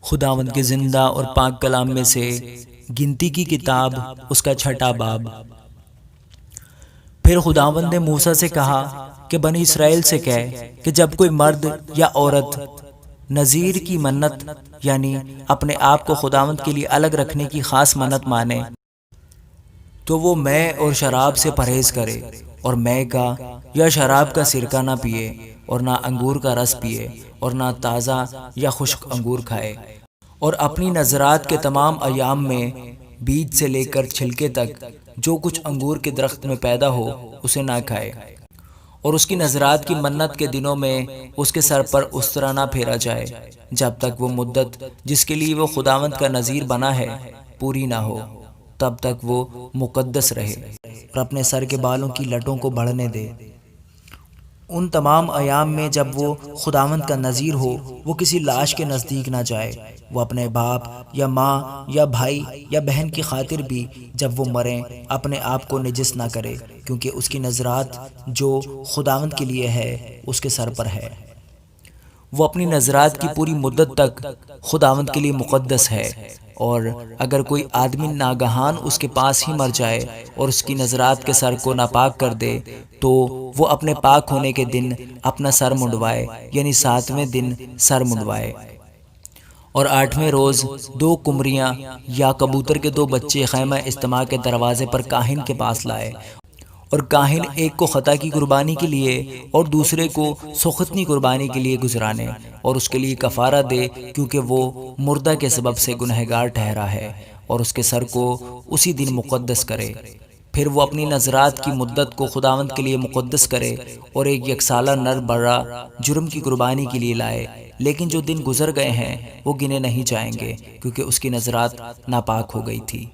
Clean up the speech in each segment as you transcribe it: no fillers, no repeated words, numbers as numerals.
خداوند کے زندہ اور پاک کلام میں سے گنتی کی کتاب اس کا 6واں باب۔ پھر خداوند نے موسیٰ سے کہا کہ بنی اسرائیل سے کہہ کہ جب کوئی مرد یا عورت نذیر کی منت یعنی اپنے آپ کو خداوند کے لیے الگ رکھنے کی خاص منت مانے تو وہ مے اور شراب سے پرہیز کرے، اور مے کا یا شراب کا سرکہ نہ پیے، اور نہ انگور کا رس پیے، اور نہ تازہ یا خشک انگور کھائے، اور اپنی نذرات کے تمام ایام میں بیج سے لے کر چھلکے تک جو کچھ انگور کے درخت میں پیدا ہو اسے نہ کھائے، اور اس کی نذرات کی منت کے دنوں میں اس کے سر پر اس طرح نہ پھیرا جائے جب تک وہ مدت جس کے لیے وہ خداوند کا نذیر بنا ہے پوری نہ ہو، تب تک وہ مقدس رہے اور اپنے سر کے بالوں کی لٹوں کو بڑھنے دے۔ ان تمام ایام میں جب وہ خداوند کا نذیر ہو وہ کسی لاش کے نزدیک نہ جائے، وہ اپنے باپ یا ماں یا بھائی یا بہن کی خاطر بھی جب وہ مریں اپنے آپ کو نجس نہ کرے، کیونکہ اس کی نذرات جو خداوند کے لیے ہے اس کے سر پر ہے۔ وہ اپنی نذرات کی پوری مدت تک خداوند کے لیے مقدس ہے، اور اگر کوئی آدمی ناگہان اس کے پاس ہی مر جائے اور اس کی نذرات کے سر کو ناپاک کر دے تو وہ اپنے پاک ہونے کے دن اپنا سر منڈوائے، یعنی 7ویں دن سر منڈوائے، اور 8ویں روز 2 قمریاں یا کبوتر کے 2 بچے خیمہ اجتماع کے دروازے پر کاہن کے پاس لائے، اور کاہن ایک کو خطا کی قربانی کے لیے اور دوسرے کو سوختنی قربانی کے لیے گزرانے، اور اس کے لیے کفارہ دے کیونکہ وہ مردہ کے سبب سے گنہگار ٹھہرا ہے، اور اس کے سر کو اسی دن مقدس کرے۔ پھر وہ اپنی نذرات کی مدت کو خداوند کے لیے مقدس کرے اور ایک یکسالہ نر برا جرم کی قربانی کے لیے لائے، لیکن جو دن گزر گئے ہیں وہ گنے نہیں جائیں گے کیونکہ اس کی نذرات ناپاک ہو گئی تھی۔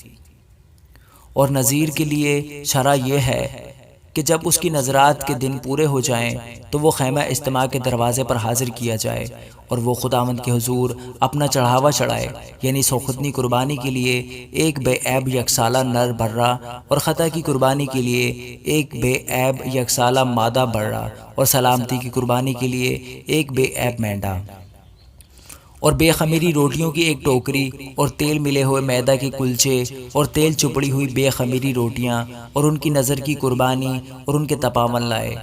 اور نذیر کے لیے شرع یہ ہے کہ جب اس کی نذرات کے دن پورے ہو جائیں تو وہ خیمہ اجتماع کے دروازے پر حاضر کیا جائے، اور وہ خداوند کے حضور اپنا چڑھاوا چڑھائے، یعنی سوختنی قربانی کے لیے ایک بے عیب یکسالہ نر برا، اور خطا کی قربانی کے لیے ایک بے عیب یکسالہ مادہ برا، اور سلامتی کی قربانی کے لیے ایک بے عیب مینڈا، اور بے خمیری روٹیوں کی ایک ٹوکری، اور تیل ملے ہوئے میدا کے کلچے، اور تیل چپڑی ہوئی بے خمیری روٹیاں، اور ان کی نذر کی قربانی اور ان کے تپاون لائے،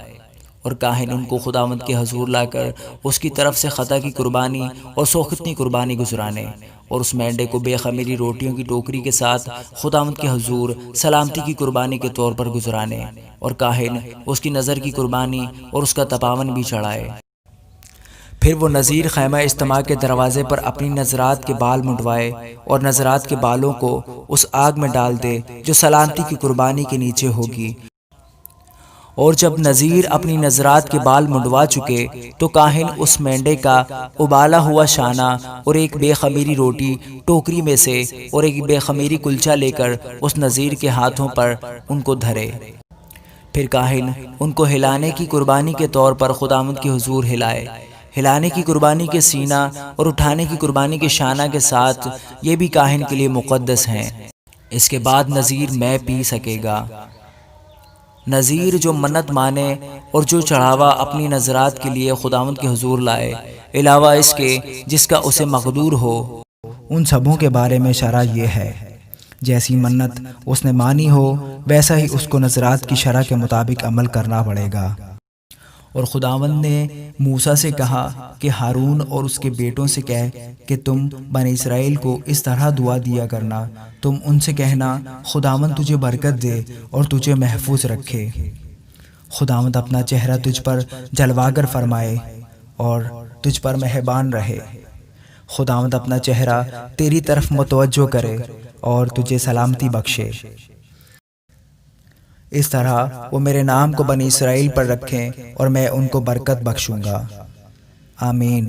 اور کاہن ان کو خداوند کے حضور لا کر اس کی طرف سے خطا کی قربانی اور سوختنی قربانی گزرانے، اور اس مینڈے کو بے خمیری روٹیوں کی ٹوکری کے ساتھ خداوند کے حضور سلامتی کی قربانی کے طور پر گزرانے، اور کاہن اس کی نذر کی قربانی اور اس کا تپاون بھی چڑھائے۔ پھر وہ نذیر خیمہ اجتماع کے دروازے پر اپنی نذرات کے بال منڈوائے اور نذرات کے بالوں کو اس آگ میں ڈال دے جو سلامتی کی قربانی کے نیچے ہوگی، اور جب نذیر اپنی نذرات کے بال منڈوا چکے تو کاہن اس مینڈے کا ابالا ہوا شانہ اور ایک بے خمیری روٹی ٹوکری میں سے اور ایک بے خمیری کلچا لے کر اس نذیر کے ہاتھوں پر ان کو دھرے۔ پھر کاہن ان کو ہلانے کی قربانی کے طور پر خداوند کے حضور ہلائے۔ ہلانے کی قربانی کے سینہ اور اٹھانے کی قربانی کے شانہ کے ساتھ یہ بھی کاہن کے لیے مقدس ہیں۔ اس کے بعد نذیر مے پی سکے گا۔ نذیر جو منت مانے اور جو چڑھاوا اپنی نذرات کے لیے خداوند کے حضور لائے علاوہ اس کے جس کا اسے مقدور ہو، ان سبوں کے بارے میں شرع یہ ہے، جیسی منت اس نے مانی ہو ویسا ہی اس کو نذرات کی شرع کے مطابق عمل کرنا پڑے گا۔ اور خداوند نے موسیٰ سے کہا کہ ہارون اور اس کے بیٹوں سے کہہ کہ تم بنی اسرائیل کو اس طرح دعا دیا کرنا، تم ان سے کہنا خداوند تجھے برکت دے اور تجھے محفوظ رکھے، خداوند اپنا چہرہ تجھ پر جلواگر فرمائے اور تجھ پر مہربان رہے، خداوند اپنا چہرہ تیری طرف متوجہ کرے اور تجھے سلامتی بخشے۔ اس طرح وہ میرے نام کو بنی اسرائیل پر رکھیں اور میں ان کو برکت بخشوں گا۔ آمین۔